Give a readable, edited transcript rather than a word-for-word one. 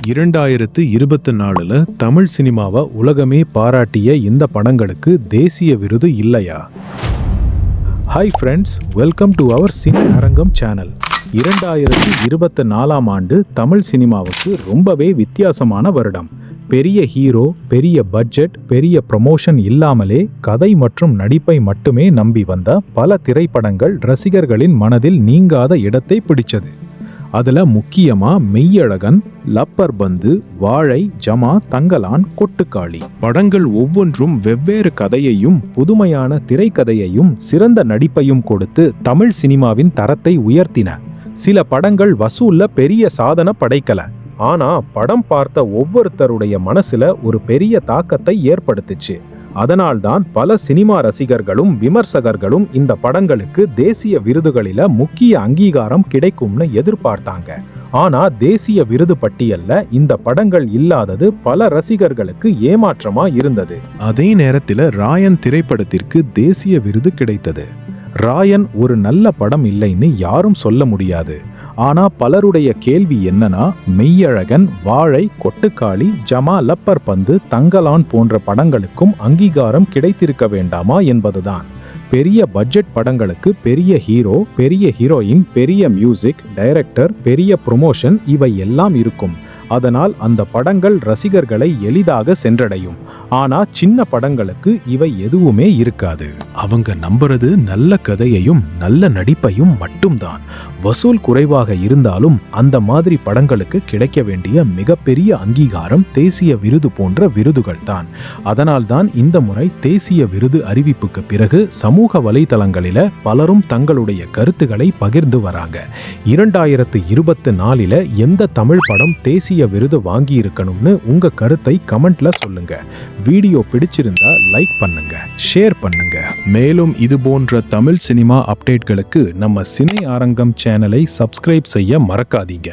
2024 தமிழ் சினிமாவை உலகமே பாராட்டிய இந்த படங்களுக்கு தேசிய விருது இல்லையா? Hi friends, welcome to our cine Arangam channel. 2024 ஆண்டு தமிழ் சினிமாவுக்கு ரொம்பவே வித்தியாசமான வருடம். பெரிய ஹீரோ, பெரிய பட்ஜெட், பெரிய ப்ரமோஷன் இல்லாமலே கதை மற்றும் நடிப்பை மட்டுமே நம்பி வந்த பல திரைப்படங்கள் ரசிகர்களின் மனதில் நீங்காத இடத்தை பிடிச்சது. அதுல முக்கியமா மெய்யழகன், லப்பர் பந்து, வாழை, ஜமா, தங்கலான், கொட்டுக்காளி படங்கள் ஒவ்வொன்றும் வெவ்வேறு கதையையும் புதுமையான திரைக்கதையையும் சிறந்த நடிப்பையும் கொடுத்து தமிழ் சினிமாவின் தரத்தை உயர்த்தின. சில படங்கள் வசூல்ல பெரிய சாதனை படைக்கல, ஆனா படம் பார்த்த ஒவ்வொருத்தருடைய மனசுல ஒரு பெரிய தாக்கத்தை ஏற்படுத்துச்சு. அதனால்தான் பல சினிமா ரசிகர்களும் விமர்சகர்களும் இந்த படங்களுக்கு தேசிய விருதுகளில முக்கிய அங்கீகாரம் கிடைக்கும்னு எதிர்பார்த்தாங்க. ஆனா தேசிய விருது பட்டியல்ல இந்த படங்கள் இல்லாதது பல ரசிகர்களுக்கு ஏமாற்றமா இருந்தது. அதே நேரத்தில் ராயன் திரைப்படத்திற்கு தேசிய விருது கிடைத்தது. ராயன் ஒரு நல்ல படம் இல்லைன்னு யாரும் சொல்ல முடியாது. ஆனா பலருடைய கேள்வி என்னன்னா, மெய்யழகன், வாழை, கொட்டுக்காளி, ஜமா, லப்பர் பந்து, தங்கலான் போன்ற படங்களுக்கும் அங்கீகாரம் கிடைத்திருக்க வேண்டாமா என்பதுதான். பெரிய பட்ஜெட் படங்களுக்கு பெரிய ஹீரோ, பெரிய ஹீரோயின், பெரிய மியூசிக் டைரக்டர், பெரிய ப்ரொமோஷன் இவை எல்லாம் இருக்கும். அதனால் அந்த படங்கள் ரசிகர்களை எளிதாக சென்றடையும். ஆனா சின்ன படங்களுக்கு இவை எதுவுமே இருக்காது. அவங்க நம்புறது நல்ல கதையையும் நல்ல நடிப்பையும் மட்டும்தான். வசூல் குறைவாக இருந்தாலும் அந்த மாதிரி படங்களுக்கு கிடைக்க வேண்டிய மிகப்பெரிய அங்கீகாரம் தேசிய விருது போன்ற விருதுகள் தான். அதனால்தான் இந்த முறை தேசிய விருது அறிவிப்புக்கு பிறகு சமூக வலைதளங்களில பலரும் தங்களுடைய கருத்துக்களை பகிர்ந்து வராங்க. 2024 எந்த தமிழ் படம் தேசிய விருது வாங்கி இருக்கணும்னு உங்க கருத்தை கமெண்ட்ல சொல்லுங்க. வீடியோ பிடிச்சிருந்தா லைக் பண்ணுங்க, ஷேர் பண்ணுங்க. மேலும் இது போன்ற தமிழ் சினிமா அப்டேட்களுக்கு நம்ம சினி அரங்கம் சேனலை சப்ஸ்கிரைப் செய்ய மறக்காதீங்க.